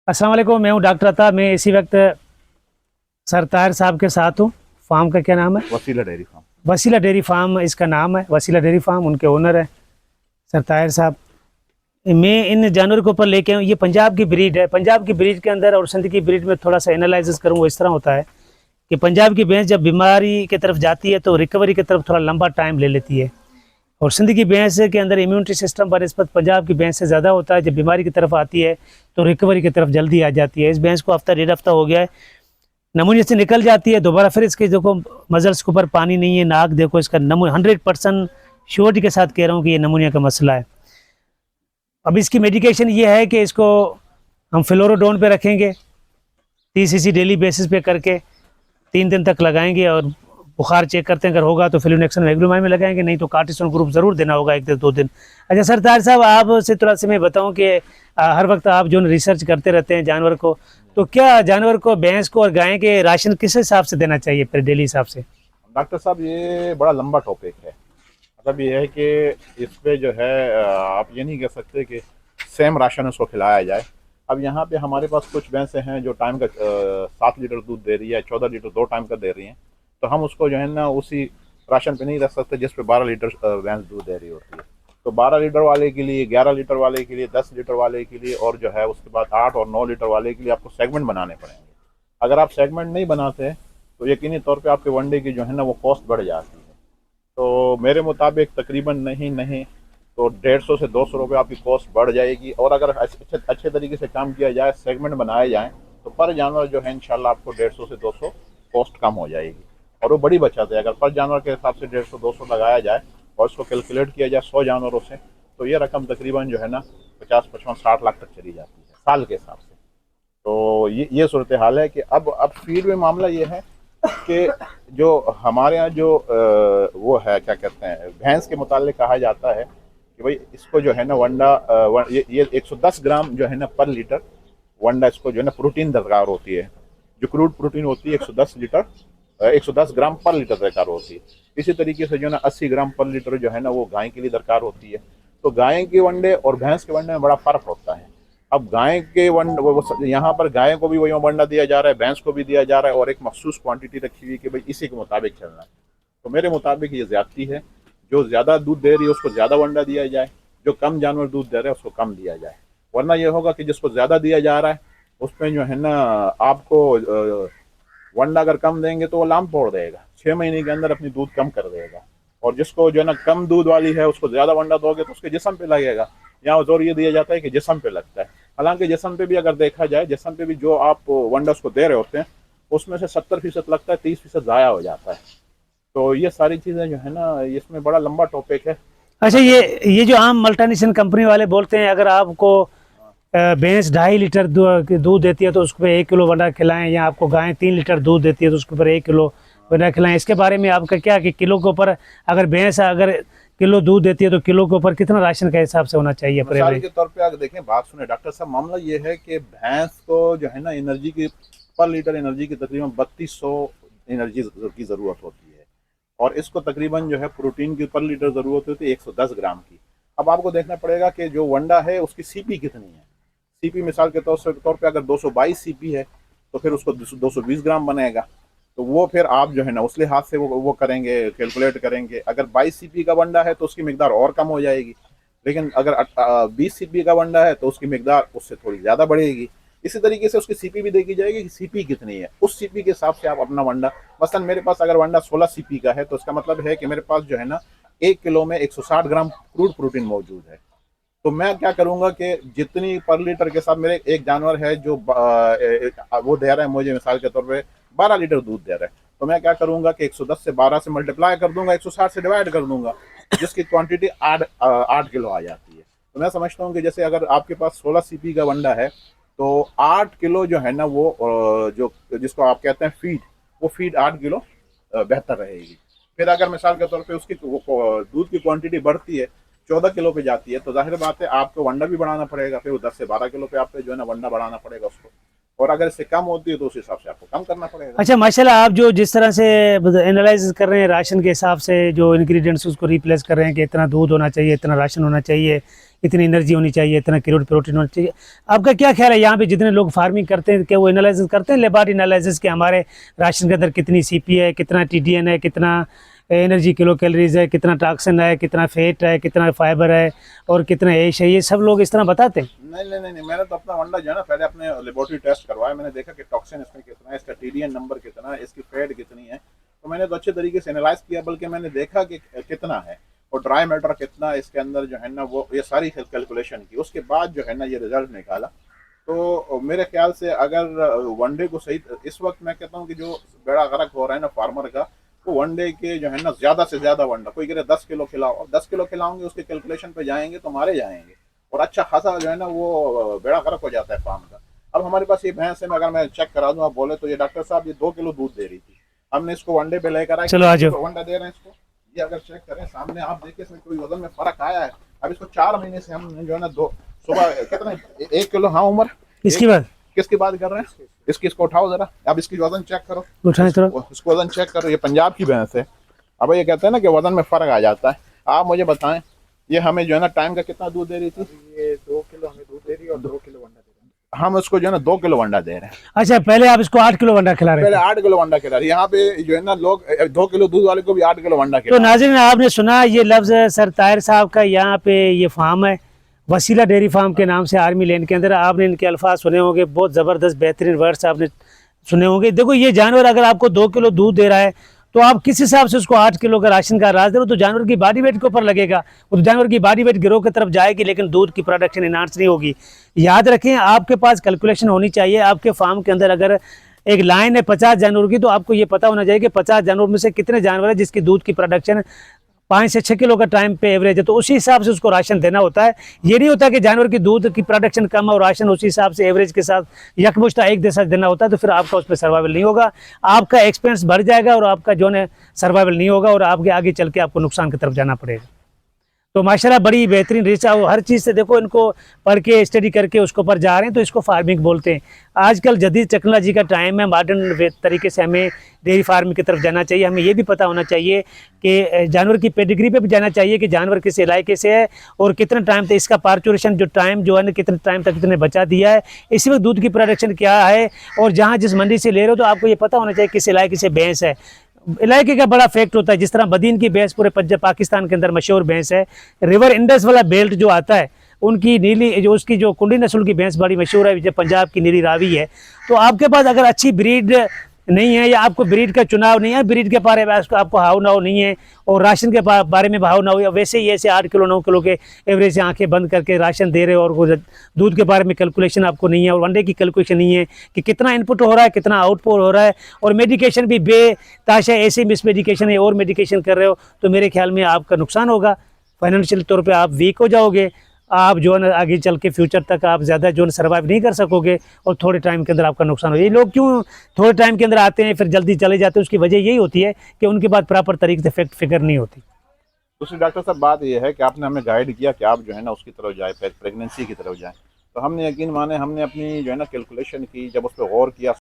अस्सलाम वालेकुम। मैं हूँ डॉक्टर अता। मैं इसी वक्त सर ताहिर साहब के साथ हूँ। फार्म का क्या नाम है? वसीला डेयरी फार्म। वसीला डेयरी फार्म इसका नाम है। वसीला डेयरी फार्म, उनके ओनर है सर ताहिर साहब। मैं इन जानवर के ऊपर लेके आऊँ। ये पंजाब की ब्रीड है। पंजाब की ब्रीड के अंदर और सिंध की ब्रीड में थोड़ा सा एनालिसिस करूँ, वो इस तरह होता है कि पंजाब की भैंस जब बीमारी की तरफ जाती है तो रिकवरी की तरफ थोड़ा लंबा टाइम ले लेती है, और सिंध की भैंस के अंदर इम्यूनिटी सिस्टम बनस्पत पंजाब की भैंस से ज़्यादा होता है। जब बीमारी की तरफ आती है तो रिकवरी की तरफ जल्दी आ जाती है। इस भैंस को हफ्ता डेढ़ हफ्ता हो गया है, नमूने से निकल जाती है दोबारा। फिर इसके देखो मजल्स के ऊपर पानी नहीं है, नाक देखो इसका नमूना 100% श्योरिटी के साथ कह रहा हूँ कि ये नमूनिया का मसला है। अब इसकी मेडिकेशन ये है कि इसको हम फ्लोरोडोन पे रखेंगे, 30 cc डेली बेसिस पे करके 3 दिन तक लगाएंगे, और बुखार चेक करते हैं, अगर होगा तो फ्लूनेक्सन वेग्लुमाइन में लगाएंगे, नहीं तो कार्टिसोन ग्रुप ज़रूर देना होगा 1 से 2 दिन। अच्छा सर तार साहब, आपसे थोड़ा सा मैं बताऊं कि हर वक्त आप जो रिसर्च करते रहते हैं जानवर को, तो क्या जानवर को, भैंस को और गाय के राशन किस हिसाब से देना चाहिए फिर डेली हिसाब से? डॉक्टर साहब, ये बड़ा लंबा टॉपिक है। मतलब ये है कि इस पे जो है आप ये नहीं कह सकते कि सेम राशन उसको खिलाया जाए। अब यहाँ पे हमारे पास कुछ भैंसें हैं जो टाइम का 7 लीटर दूध दे रही है, 14 लीटर 2 टाइम का दे रही हैं, तो हम उसको जो है ना उसी राशन पे नहीं रख सकते जिस पे 12 लीटर भैंस दूध दे रही होती है। तो 12 लीटर वाले के लिए, 11 लीटर वाले के लिए, 10 लीटर वाले के लिए, और जो है उसके बाद 8 और 9 लीटर वाले के लिए आपको सेगमेंट बनाने पड़ेंगे। अगर आप सेगमेंट नहीं बनाते तो यकीनी तौर पे आपके वनडे की जो है ना वो कॉस्ट बढ़ जाती है। तो मेरे मुताबिक तकरीबन नहीं नहीं तो 150 से 200 रुपये आपकी कॉस्ट बढ़ जाएगी। और अगर अच्छे तरीके से काम किया जाए, सेगमेंट बनाए जाएँ, तो पर जानवर जो है इंशाल्लाह आपको 150 से 200 कॉस्ट कम हो जाएगी, और वो बड़ी बचत है। अगर पर जानवर के हिसाब से 150-200 लगाया जाए और उसको कैलकुलेट किया जाए 100 जानवरों से, तो ये रकम तकरीबन जो है ना 50-55-60 लाख तक चली जाती है साल के हिसाब से। तो ये सूरत हाल है कि अब फील्ड में मामला ये है कि जो हमारे यहाँ जो वो है, क्या कहते हैं, भैंस के मुतालिक कहा जाता है कि भाई इसको जो है ना वंडा ये 110 ग्राम जो है ना पर लीटर वंडा, इसको जो है ना प्रोटीन दरकार होती है। जो क्रूड प्रोटीन होती है 110 ग्राम पर लीटर दरकार होती है। इसी तरीके से जो है ना 80 ग्राम पर लीटर जो है ना वो गाय के लिए दरकार होती है। तो गाय के वंडे और भैंस के वंडे में बड़ा फ़र्क होता है। अब गाय के वन यहाँ पर गाय को भी वही वंडा दिया जा रहा है, भैंस को भी दिया जा रहा है, और एक मखसूस क्वांटिटी रखी हुई कि भाई इसी के मुताबिक चलना है। तो मेरे मुताबिक ये ज्यादती है। जो ज़्यादा दूध दे रही है उसको ज़्यादा वंडा दिया जाए, जो कम जानवर दूध दे रहे हैं उसको कम दिया जाए। वरना ये होगा कि जिसको ज़्यादा दिया जा रहा है उसमें जो है ना आपको वंडा अगर कम देंगे तो वो लाम तोड़ देगा, 6 महीने के अंदर अपनी दूध कम कर देगा। और जिसको जो है ना कम दूध वाली है उसको ज़्यादा वंडा दोगे तो उसके जिस्म पे लगेगा। यहाँ जोर ये दिया जाता है कि जिस्म पे लगता है। हालांकि जिस्म पे भी अगर देखा जाए, जिस्म पे भी जो आप वंडा उसको दे रहे होते हैं उसमें से 70% लगता है, 30% ज़ाया हो जाता है। तो ये सारी चीज़ें जो है ना इसमें बड़ा लंबा टॉपिक है। अच्छा, ये जो आम मल्टीनेशनल कंपनी वाले बोलते हैं अगर आपको भैंस 2.5 लीटर दूध देती है तो उसके ऊपर 1 किलो वंडा खिलाएं, या आपको गाय 3 लीटर दूध देती है तो उसके ऊपर 1 किलो वंडा खिलाएं। इसके बारे में आपका क्या, कि किलो के ऊपर अगर भैंस अगर किलो दूध देती है तो किलो के ऊपर कितना राशन का हिसाब से होना चाहिए? मिसाल के तौर पे अगर देखें, बात सुने डॉक्टर साहब, मामला ये है कि भैंस को जो है ना एनर्जी की, पर लीटर एनर्जी की तकरीबन 3200 एनर्जी की ज़रूरत होती है, और इसको तकरीबन जो है प्रोटीन की पर लीटर ज़रूरत होती है 110 ग्राम की। अब आपको देखना पड़ेगा कि जो वंडा है उसकी सीपी कितनी है। सीपी मिसाल के तौर पे अगर 222 सीपी है तो फिर उसको 220 ग्राम बनेगा। तो वो फिर आप जो है ना उस लिहाज से वो करेंगे, कैलकुलेट करेंगे। अगर 22 सीपी का वंडा है तो उसकी मिकदार और कम हो जाएगी, लेकिन अगर 20 सीपी का वंडा है तो उसकी मिकदार उससे थोड़ी ज़्यादा बढ़ेगी। इसी तरीके से उसकी सीपी भी देखी जाएगी कि सीपी कितनी है, उस सीपी के हिसाब से आप अपना वंडा, मसलन मेरे पास अगर वंडा 16 सीपी का है तो उसका मतलब है कि मेरे पास जो है ना 1 किलो में 160 ग्राम क्रूड प्रोटीन मौजूद है। तो मैं क्या करूंगा कि जितनी पर लीटर के साथ मेरे एक जानवर है जो वो दे रहा है मुझे, मिसाल के तौर पे 12 लीटर दूध दे रहा है, तो मैं क्या करूंगा कि 110 से 12 से मल्टीप्लाई कर दूंगा, 160 से डिवाइड कर दूंगा, जिसकी क्वांटिटी 8 किलो आ जाती है। तो मैं समझता हूँ कि जैसे अगर आपके पास 16 सीपी का वंडा है तो 8 किलो जो है ना वो जो जिसको आप कहते हैं फीड, वो फीड 8 किलो बेहतर रहेगी। फिर अगर मिसाल के तौर पे उसकी दूध की क्वांटिटी बढ़ती है, 14 किलो पे जाती है, तो जाहिर बात है आपको वंडा भी बढ़ाना पड़ेगा, फिर वो 10 से 12 किलो पे आप जो है ना वंडा बढ़ाना पड़ेगा उसको। और अगर इससे कम होती है तो उस हिसाब से आपको कम करना पड़ेगा। अच्छा माशाल्लाह, आप जो जिस तरह से एनालाइज कर रहे हैं राशन के हिसाब से, जो इंग्रेडिएंट्स उसको रिप्लेस कर रहे हैं कि इतना दूध होना चाहिए, इतना राशन होना चाहिए, इतनी एनर्जी होनी चाहिए, इतना किलो प्रोटीन होना चाहिए, आपका क्या ख्याल है यहाँ पे जितने लोग फार्मिंग करते हैं क्या वो एनालिसिस करते हैं लेबॉरेटरी एनालिसिस के हमारे राशन के अंदर कितनी CP है, कितना TDN है, कितना एनर्जी किलो कैलोरीज है, कितना टॉक्सिन है, कितना फैट है, कितना फाइबर है और कितना एश है, ये सब लोग इस तरह बताते हैं? नहीं, मैंने तो अपना वंडा जो है ना पहले अपने लेबोरेटरी टेस्ट करवाया, मैंने देखा कि टॉक्सिन इसमें कितना है, इसका TDN नंबर कितना है, इसकी फैट कितनी है, तो मैंने तो अच्छे तरीके से एनालाइज किया, बल्कि मैंने देखा कि कितना है और ड्राई मैटर कितना है इसके अंदर जो है ना, वो ये सारी कैलकुलेशन की, उसके बाद जो है ना ये रिजल्ट निकाला। तो मेरे ख्याल से अगर वनडे को सही, इस वक्त मैं कहता हूँ कि जो बेड़ा गर्क हो रहा है ना फार्मर का, वो वनडे के जो है ना ज़्यादा से ज़्यादा वंडा, कोई कह रहे 10 किलो खिलाओ, और 10 किलो खिलाओगे उसके कैलकुलेशन पे जाएंगे तो मारे जाएंगे और अच्छा खासा जो है ना वो बेड़ा गर्क हो जाता है फार्म का। अब हमारे पास ये भैंस है, अगर मैं चेक करा दूँ, आप बोले तो ये डॉक्टर साहब ये 2 किलो दूध दे रही थी, हमने इसको वनडे पे लेकर आए, चलो आ जाओ। वनडा दे रहे हैं इसको, ये अगर चेक करें सामने आप देखिए इसमें कोई वजन में फर्क आया है। अब इसको 4 महीने से हम जो है ना सुबह कितना 1 किलो, हाँ उम्र इसकी बात किसकी बात कर रहे हैं, इसको उठाओ जरा, अब इसकी वजन चेक करो, उठाएं थोड़ा। इसको वजन चेक करो, ये पंजाब की भैंस है। अब ये कहते हैं ना कि वजन में फर्क आ जाता है। आप मुझे बताएं ये हमें जो है ना टाइम का कितना दूध दे रही थी? ये 2 किलो हमें दूध दे रही है और 2 किलो वंडा दे रही है। हम उसको जो है ना 2 किलो वंडा दे रहे हैं। अच्छा, पहले आप इसको 8 किलो वंडा खिला रहे पहले थे। 8 किलो वंडा खिला रही है, यहाँ पे जो है ना लोग 2 किलो दूध वाले को भी 8 किलो वंडा तो खिला। नाज़रीन, आपने सुना ये लफ्ज़ सर ताहिर साहब का, यहाँ पे ये फार्म है वसीला डेयरी फार्म के नाम से, आर्मी लैंड के अंदर। आपने इनके अल्फाज सुने होंगे, बहुत ज़बरदस्त बेहतरीन वर्ड्स आपने सुने होंगे। देखो ये जानवर अगर आपको 2 किलो दूध दे रहा है तो आप किस हिसाब से उसको 8 किलो का राशन का राज दे रहे हो, तो जानवर की बॉडी वेट के ऊपर लगेगा, वो तो जानवर की बॉडी वेट गिरोह की तरफ जाएगी, लेकिन दूध की प्रोडक्शन इनहांस नहीं होगी। याद रखें, आपके पास कैलकुलेशन होनी चाहिए। आपके फार्म के अंदर अगर एक लाइन है 50 जानवर की, तो आपको ये पता होना चाहिए कि 50 जानवर में से कितने जानवर है जिसकी दूध की प्रोडक्शन 5 से 6 किलो का टाइम पे एवरेज है, तो उसी हिसाब से उसको राशन देना होता है। ये नहीं होता कि जानवर की दूध की प्रोडक्शन कम है और राशन उसी हिसाब से एवरेज के साथ यकमुश्ता एक जैसा देना होता है, तो फिर आपका उस पर सर्वाइवल नहीं होगा, आपका एक्सपेंस बढ़ जाएगा और आपका जो है सर्वाइवल नहीं होगा और आपके आगे चल के आपको नुकसान की तरफ जाना पड़ेगा। तो माशाल्लाह बड़ी बेहतरीन रिसर्च, हर चीज़ से देखो इनको पढ़ के स्टडी करके उसके ऊपर जा रहे हैं, तो इसको फार्मिंग बोलते हैं। आजकल जदीद टेक्नोलॉजी का टाइम है, मॉडर्न तरीके से हमें डेयरी फार्मिंग की तरफ जाना चाहिए। हमें ये भी पता होना चाहिए कि जानवर की पेडिग्री पे भी जाना चाहिए कि जानवर किस इलाके से है और कितने टाइम तक इसका पार्चुरेशन जो टाइम जो है ना, कितने टाइम तक कितने बचा दिया है, इसी वक्त दूध की प्रोडक्शन क्या है, और जहाँ जिस मंडी से ले रहे हो तो आपको ये पता होना चाहिए किस इलाके से भैंस है। इलाके का बड़ा फैक्ट होता है, जिस तरह बदीन की भैंस पूरे पंजाब पाकिस्तान के अंदर मशहूर भैंस है। रिवर इंडस वाला बेल्ट जो आता है, उनकी नीली जो उसकी जो कुंडी नस्ल की भैंस बड़ी मशहूर है, जो पंजाब की नीली रावी है। तो आपके पास अगर अच्छी ब्रीड नहीं है या आपको ब्रीड का चुनाव नहीं है, ब्रीड के बारे में आपको हाव नाव नहीं है और राशन के बारे में भाव ना हो, या वैसे ही ऐसे 8 किलो 9 किलो के एवरेज से आंखें बंद करके राशन दे रहे हो और वो दूध के बारे में कैलकुलेशन आपको नहीं है और वनडे की कैलकुलेशन नहीं है कि कितना इनपुट हो रहा है, कितना आउटपुट हो रहा है, और मेडिकेशन भी बेताशा ऐसे मिस मेडिकेशन है और मेडिकेशन कर रहे हो, तो मेरे ख्याल में आपका नुकसान होगा। फाइनेंशियल तौर पर आप वीक हो जाओगे, आप जो है ना आगे चल के फ्यूचर तक आप ज़्यादा जो है सर्वाइव नहीं कर सकोगे और थोड़े टाइम के अंदर आपका नुकसान हो। ये लोग क्यों थोड़े टाइम के अंदर आते हैं फिर जल्दी चले जाते हैं, उसकी वजह यही होती है कि उनके बाद प्रॉपर तरीके से फैक्ट फिगर नहीं होती। दूसरी डॉक्टर साहब बात यह है कि आपने हमें गाइड किया कि आप जो है ना उसकी तरफ जाए, प्रेगनेंसी की तरफ जाएं, तो हमने यकीन माने हमने अपनी जो है ना कैलकुलेशन की, जब उस पर गौर किया,